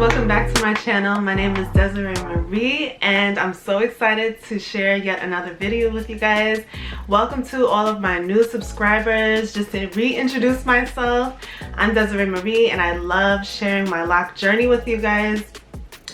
welcome back to my channel. My name is Desiree Marie and I'm so excited to share yet another video with you guys. Welcome to all of my new subscribers. Just to reintroduce myself, I'm Desiree Marie and I love sharing my lock journey with you guys.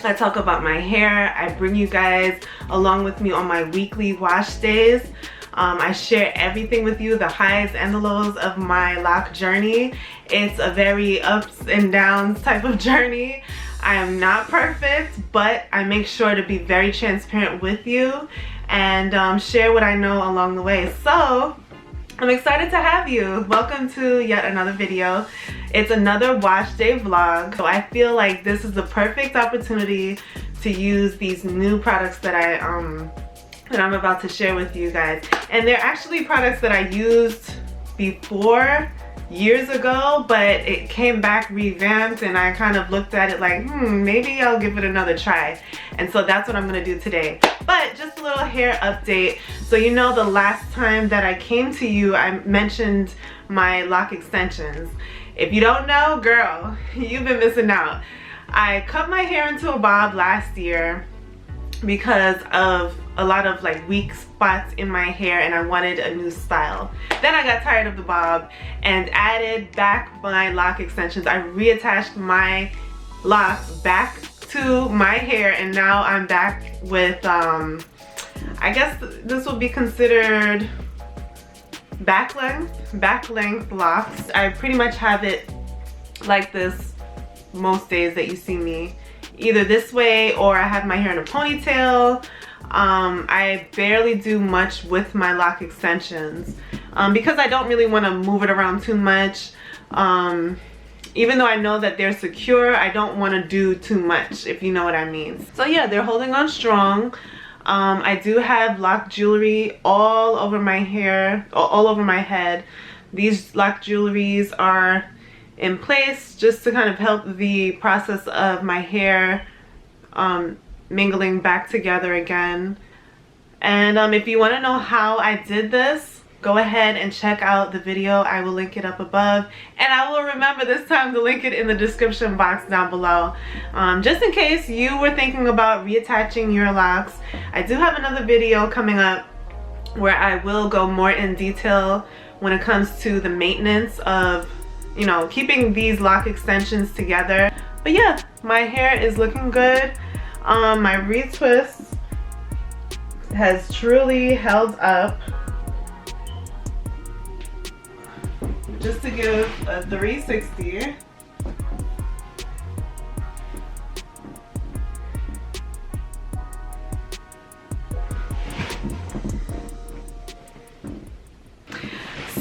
I talk about my hair. I bring you guys along with me on my weekly wash days. I share everything with you, the highs and the lows of my lock journey. It's a very ups and downs type of journey. I am not perfect, but I make sure to be very transparent with you and share what I know along the way. So I'm excited to have you. Welcome to yet another video. It's another wash day vlog. So I feel like this is the perfect opportunity to use these new products that I'm about to share with you guys. And they're actually products that I used before years ago, but it came back revamped and I kind of looked at it like, maybe I'll give it another try. And so that's what I'm gonna do today. But just a little hair update. So you know, the last time that I came to you, I mentioned my lock extensions. If you don't know, girl, you've been missing out. I cut my hair into a bob last year because of a lot of like weak spots in my hair and I wanted a new style. Then I got tired of the bob and added back my lock extensions. I reattached my locks back to my hair and now I'm back with I guess this will be considered back length locks. I pretty much have it like this most days that you see me, either this way or I have my hair in a ponytail. I barely do much with my lock extensions because I don't really want to move it around too much. Even though I know that they're secure, I don't want to do too much, if you know what I mean. So yeah, they're holding on strong. I do have lock jewelry all over my hair, all over my head. These lock jewelries are in place just to kind of help the process of my hair mingling back together again. And if you want to know how I did this, go ahead and check out the video. I will link it up above and I will remember this time to link it in the description box down below, just in case you were thinking about reattaching your locks. I do have another video coming up where I will go more in detail when it comes to the maintenance of, you know, keeping these lock extensions together. But yeah, my hair is looking good. My retwist has truly held up. Just to give a 360.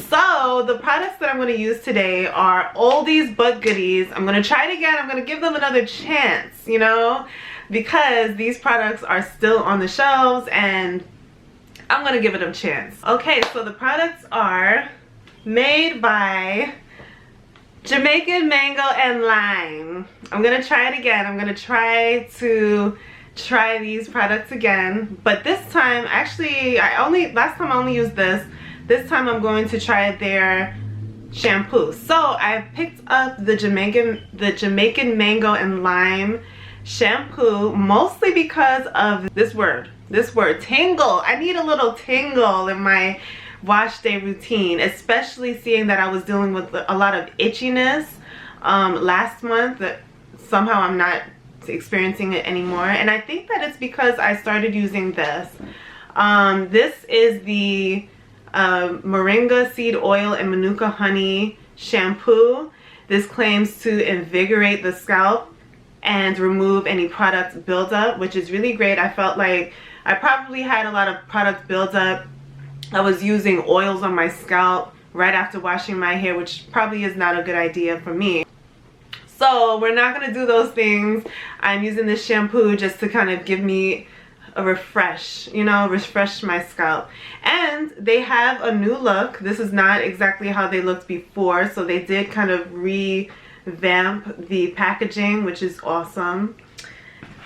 So the products that I'm going to use today are oldies but goodies. I'm going to try it again. I'm going to give them another chance, you know, because these products are still on the shelves and I'm going to give it a chance. Okay, so the products are made by Jamaican Mango and Lime. I'm going to try it again. I'm going to try these products again, but this time, actually, last time I only used this. This time I'm going to try their shampoo. So I picked up the Jamaican Mango and Lime Shampoo mostly because of this word, tingle. I need a little tingle in my wash day routine, especially seeing that I was dealing with a lot of itchiness last month, that somehow I'm not experiencing it anymore. And I think that it's because I started using this. This is the moringa seed oil and manuka honey shampoo. This claims to invigorate the scalp and remove any product buildup, which is really great. I felt like I probably had a lot of product buildup. I was using oils on my scalp right after washing my hair, which probably is not a good idea for me. So we're not going to do those things. I'm using this shampoo just to kind of give me a refresh, you know, refresh my scalp. And they have a new look. This is not exactly how they looked before, so they did kind of revamp the packaging, which is awesome.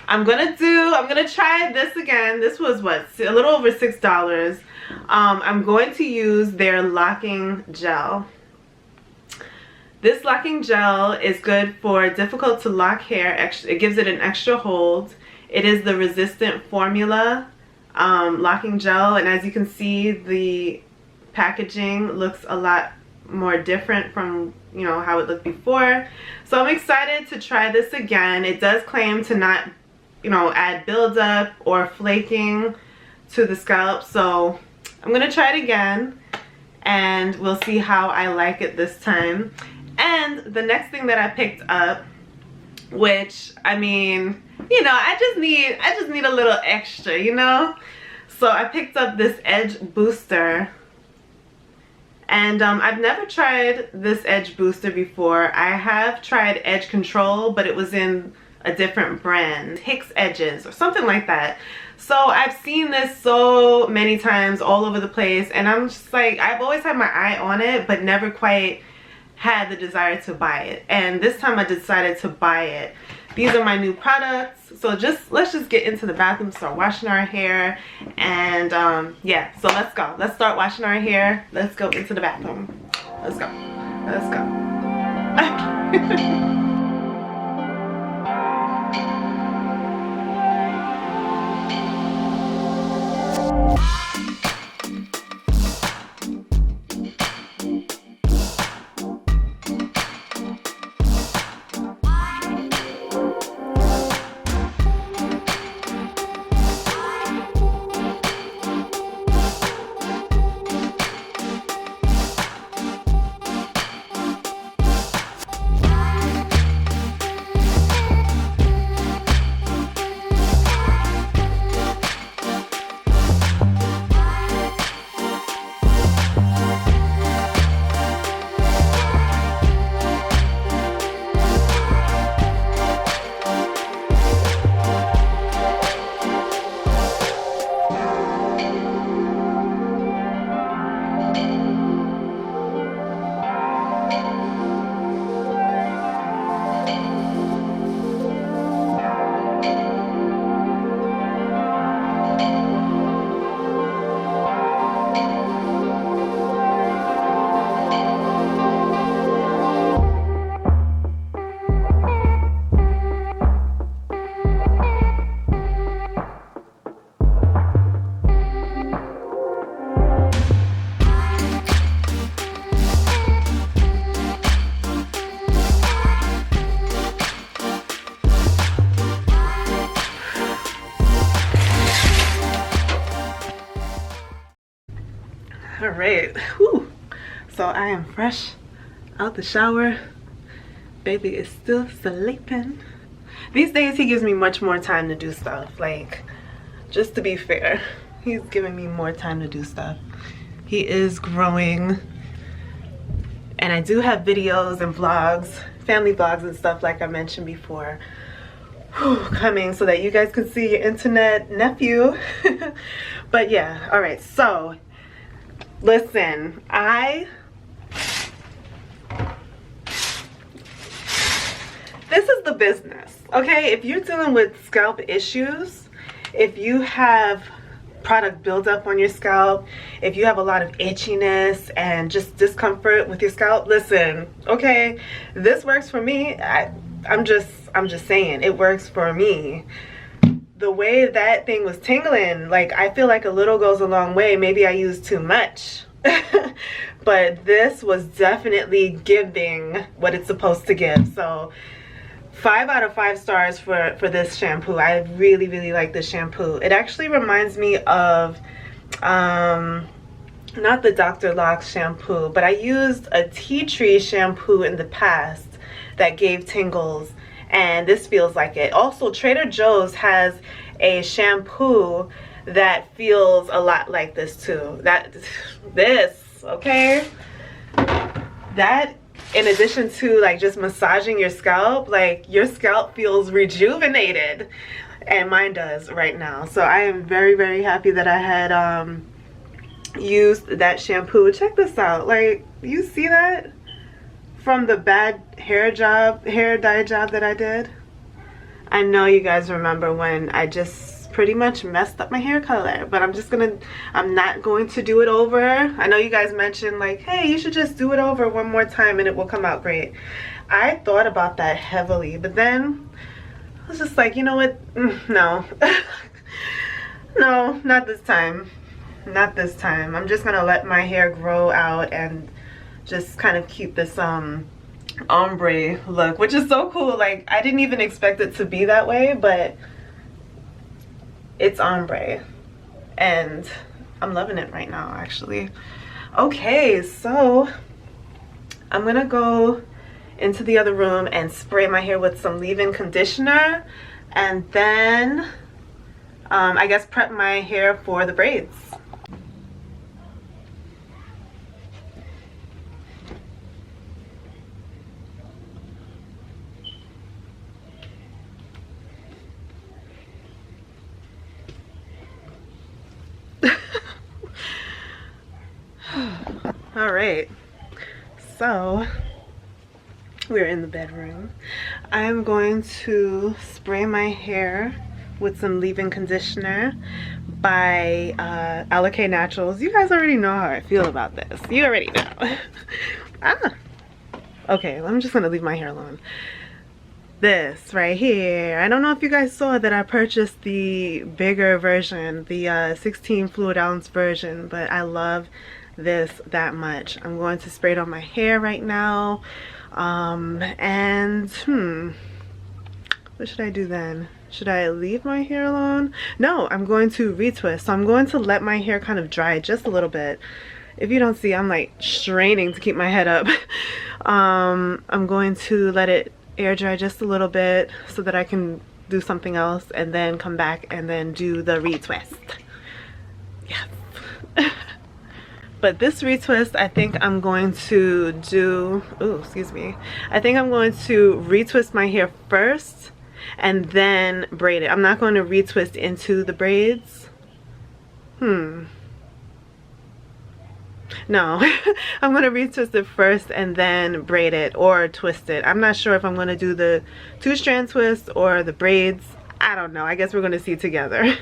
I'm gonna try this again. This was what, a little over $6. I'm going to use their locking gel. This locking gel is good for difficult to lock hair. It gives it an extra hold. It is the resistant formula locking gel, and as you can see, the packaging looks a lot more different from, you know, how it looked before. So I'm excited to try this again. It does claim to not, you know, add buildup or flaking to the scalp, so I'm gonna try it again and we'll see how I like it this time. And the next thing that I picked up, which, I mean, you know, I just need a little extra, you know. So I picked up this edge booster, and I've never tried this edge booster before. I have tried edge control, but it was in a different brand, Hicks Edges or something like that. So I've seen this so many times all over the place, and I'm just like, I've always had my eye on it, but never quite had the desire to buy it. And this time I decided to buy it. These are my new products. So let's just get into the bathroom, start washing our hair, and yeah, so let's go. Let's start washing our hair. Let's go into the bathroom. Let's go. Let's go. Alright, whew. So I am fresh out the shower. Baby is still sleeping. These days he gives me much more time to do stuff. Like, just to be fair, he's giving me more time to do stuff. He is growing. And I do have videos and vlogs, family vlogs and stuff like I mentioned before, coming so that you guys can see your internet nephew. But yeah, alright, so listen, this is the business, okay? If you're dealing with scalp issues, if you have product buildup on your scalp, if you have a lot of itchiness and just discomfort with your scalp, listen, okay? This works for me. I'm just saying, it works for me. The way that thing was tingling, like, I feel like a little goes a long way. Maybe I used too much. But this was definitely giving what it's supposed to give. So 5 out of 5 stars for this shampoo. I really, really like this shampoo. It actually reminds me of, not the Dr. Locs shampoo, but I used a tea tree shampoo in the past that gave tingles. And this feels like it. Also, Trader Joe's has a shampoo that feels a lot like this too. Okay? That, in addition to like just massaging your scalp, like your scalp feels rejuvenated. And mine does right now. So I am very, very happy that I had used that shampoo. Check this out. Like, you see that? From the bad hair dye job that I did. I know you guys remember when I just pretty much messed up my hair color, but I'm not going to do it over. I know you guys mentioned like, hey, you should just do it over one more time and it will come out great. I thought about that heavily, but then I was just like, you know what, no. No, not this time. Not this time. I'm just gonna let my hair grow out and just kind of keep this ombre look, which is so cool. Like, I didn't even expect it to be that way, but it's ombre and I'm loving it right now, actually. Okay, so I'm gonna go into the other room and spray my hair with some leave-in conditioner, and then I guess prep my hair for the braids. All right, so we're in the bedroom. I'm going to spray my hair with some leave-in conditioner by LK Naturals. You guys already know how I feel about this. You already know. Okay, I'm just gonna leave my hair alone. This right here, I don't know if you guys saw that I purchased the bigger version, the 16 fluid ounce version, but I love this that much. I'm going to spray it on my hair right now, and what should I do then? Should I leave my hair alone? No, I'm going to retwist. So I'm going to let my hair kind of dry just a little bit. If you don't see, I'm like straining to keep my head up. I'm going to let it air dry just a little bit so that I can do something else and then come back and then do the retwist. Yes. But this retwist, I think I'm going to do, oh, excuse me. I think I'm going to retwist my hair first and then braid it. I'm not going to retwist into the braids. No, I'm going to retwist it first and then braid it or twist it. I'm not sure if I'm going to do the 2-strand twist or the braids. I don't know. I guess we're going to see together.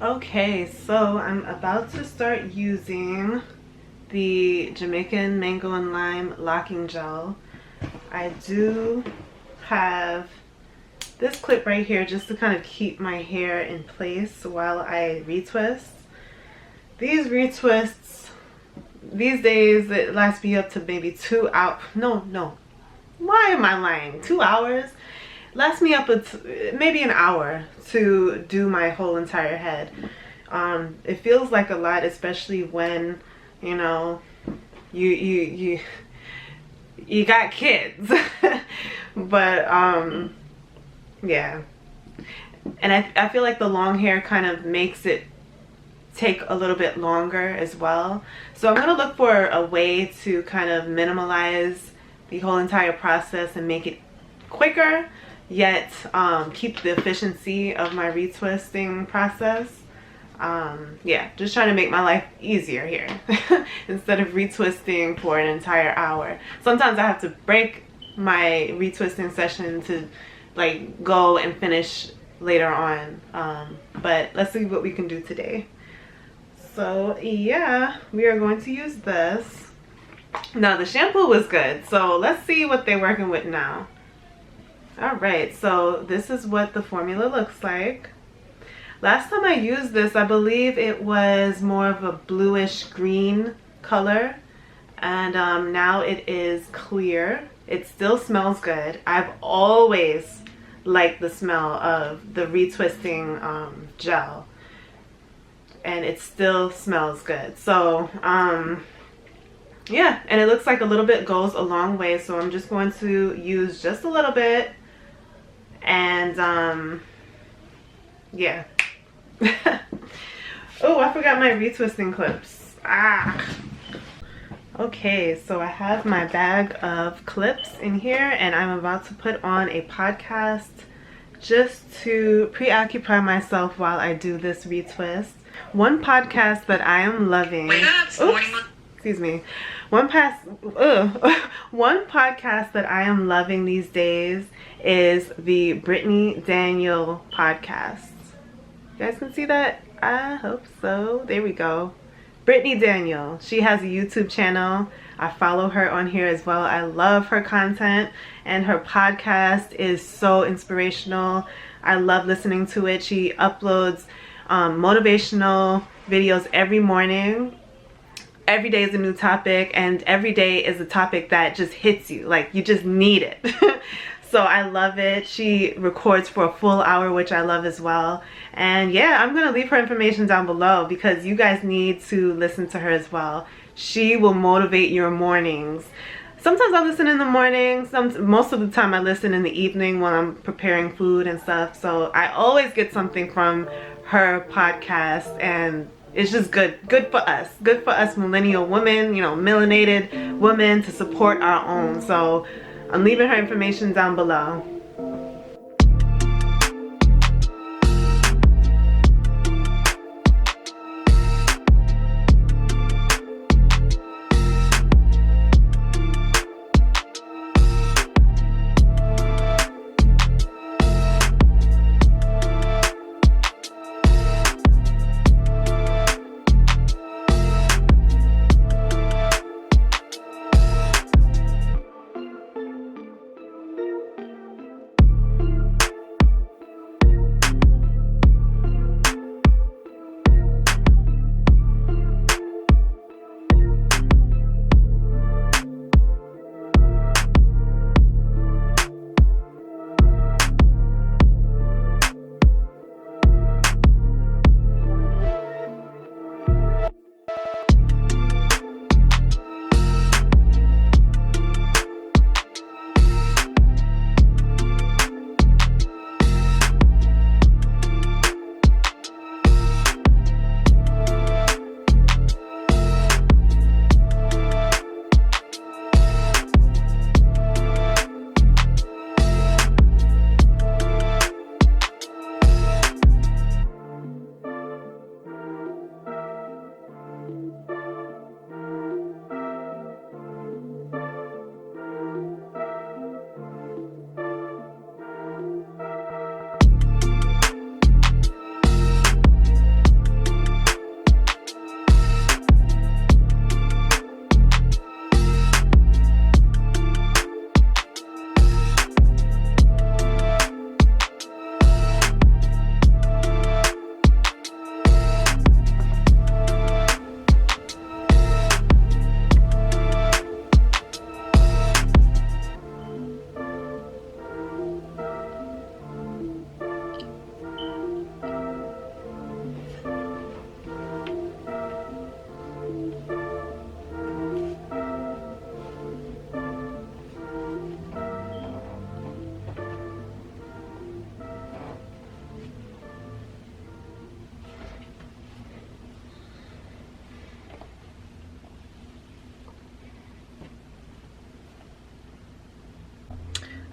Okay, so I'm about to start using the Jamaican Mango and Lime Locking Gel. I do have this clip right here just to kind of keep my hair in place while I retwist. These retwists, these days, it lasts me up to maybe 2 hours. No. Why am I lying? 2 hours? Lasts me up maybe an hour to do my whole entire head. It feels like a lot, especially when, you know, you got kids. But yeah, and I feel like the long hair kind of makes it take a little bit longer as well. So I'm gonna look for a way to kind of minimalize the whole entire process and make it quicker, yet keep the efficiency of my retwisting process. Yeah, just trying to make my life easier here instead of retwisting for an entire hour. Sometimes I have to break my retwisting session to like go and finish later on, but let's see what we can do today. So yeah, we are going to use this. Now the shampoo was good, so let's see what they're working with now. All right, so this is what the formula looks like. Last time I used this, I believe it was more of a bluish green color, and now it is clear. It still smells good. I've always liked the smell of the retwisting gel, and it still smells good. So yeah, and it looks like a little bit goes a long way, so I'm just going to use just a little bit. And yeah. Oh, I forgot my retwisting clips. Okay, so I have my bag of clips in here, and I'm about to put on a podcast just to preoccupy myself while I do this retwist. One podcast that I am loving. Excuse me. One podcast that I am loving these days is the Brittany Daniel podcast. You guys can see that? I hope so. There we go. Brittany Daniel. She has a YouTube channel. I follow her on here as well. I love her content, and her podcast is so inspirational. I love listening to it. She uploads motivational videos every morning. Every day is a new topic, and every day is a topic that just hits you. Like, you just need it. So I love it. She records for a full hour, which I love as well. And yeah, I'm gonna leave her information down below because you guys need to listen to her as well. She will motivate your mornings. Sometimes I listen in the morning. Most of the time I listen in the evening when I'm preparing food and stuff. So I always get something from her podcast, and it's just good for us millennial women, you know, melanated women, to support our own. So I'm leaving her information down below.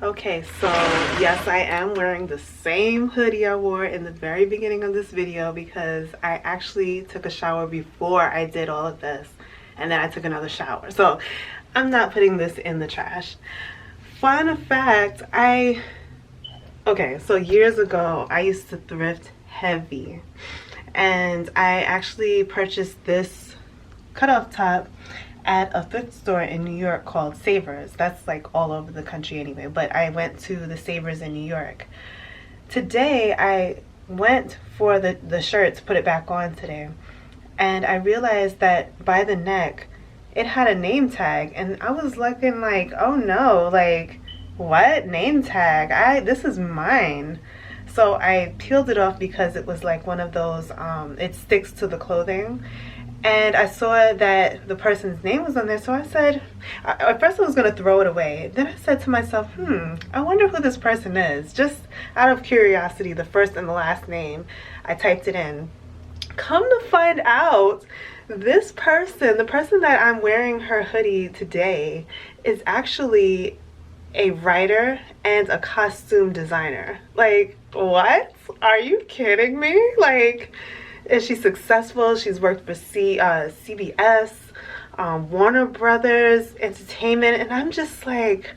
Okay, so yes, I am wearing the same hoodie I wore in the very beginning of this video because I actually took a shower before I did all of this, and then I took another shower. So I'm not putting this in the trash. Fun fact, okay, so years ago I used to thrift heavy, and I actually purchased this cutoff top at a thrift store in New York called Savers. That's like all over the country anyway, but I went to the Savers in New York. Today I went for the shirt to put it back on today, and I realized that by the neck it had a name tag, and I was looking like, oh no, like, what name tag? This is mine. So I peeled it off because it was like one of those it sticks to the clothing. and I saw that the person's name was on there, so I said, at first I was going to throw it away. Then I said to myself, I wonder who this person is. Just out of curiosity, the first and the last name, I typed it in. Come to find out, this person, the person that I'm wearing her hoodie today, is actually a writer and a costume designer. Like, what? Are you kidding me? Like, is she successful? She's worked for CBS, Warner Brothers Entertainment, and I'm just like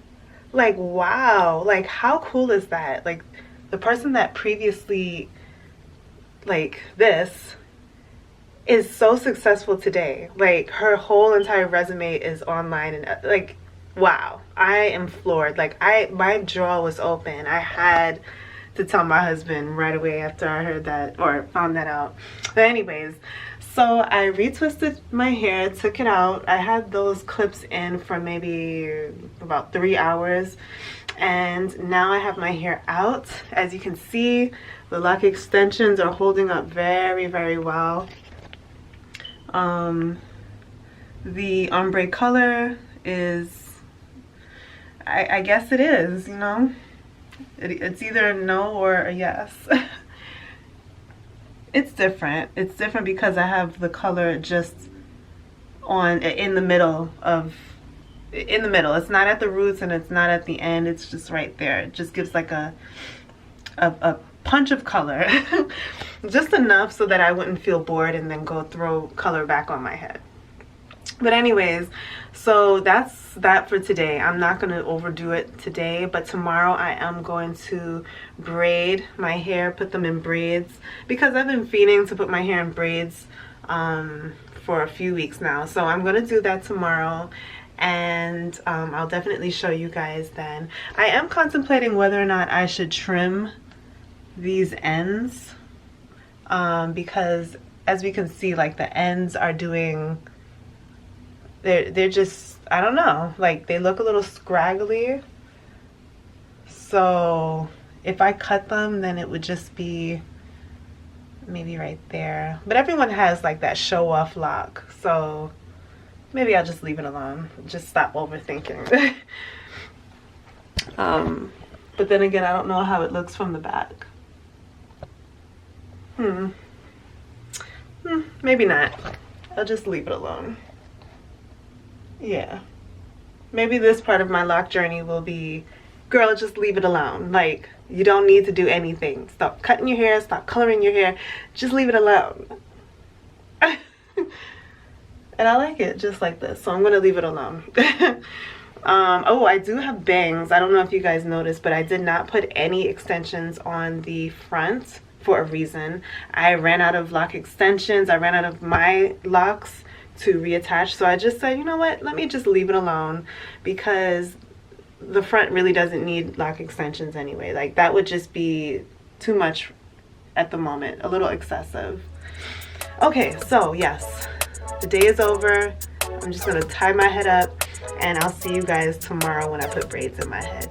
wow, like how cool is that? Like the person that previously like this is so successful today. Like her whole entire resume is online, and like wow, I am floored. Like my jaw was open. I had to tell my husband right away after I heard that or found that out. But anyways, so I retwisted my hair, took it out. I had those clips in for maybe about 3 hours, and now I have my hair out. As you can see, the lock extensions are holding up very, very well. The ombre color is, I guess it is, you know. It's either a no or a yes. It's different. It's different because I have the color just on in the middle. It's not at the roots and it's not at the end. It's just right there. It just gives like a punch of color. Just enough so that I wouldn't feel bored and then go throw color back on my head. But anyways, so that's that for today. I'm not going to overdo it today, but tomorrow I am going to braid my hair, put them in braids, because I've been feeling to put my hair in braids for a few weeks now. So I'm going to do that tomorrow, and I'll definitely show you guys then. I am contemplating whether or not I should trim these ends, because as we can see, like the ends are doing... They're just, I don't know, like they look a little scraggly. So if I cut them, then it would just be maybe right there. But everyone has like that show off lock, so maybe I'll just leave it alone. Just stop overthinking. But then again, I don't know how it looks from the back. Maybe not. I'll just leave it alone. Yeah, maybe this part of my lock journey will be, girl, just leave it alone. Like, you don't need to do anything. Stop cutting your hair, stop coloring your hair, just leave it alone. And I like it just like this, so I'm gonna leave it alone. Oh, I do have bangs. I don't know if you guys noticed, but I did not put any extensions on the front for a reason. I ran out of lock extensions. I ran out of my locks to reattach, so I just said, you know what, let me just leave it alone, because the front really doesn't need lock extensions anyway. Like that would just be too much at the moment, a little excessive. Okay, so yes, the day is over. I'm just gonna tie my head up, and I'll see you guys tomorrow when I put braids in my head.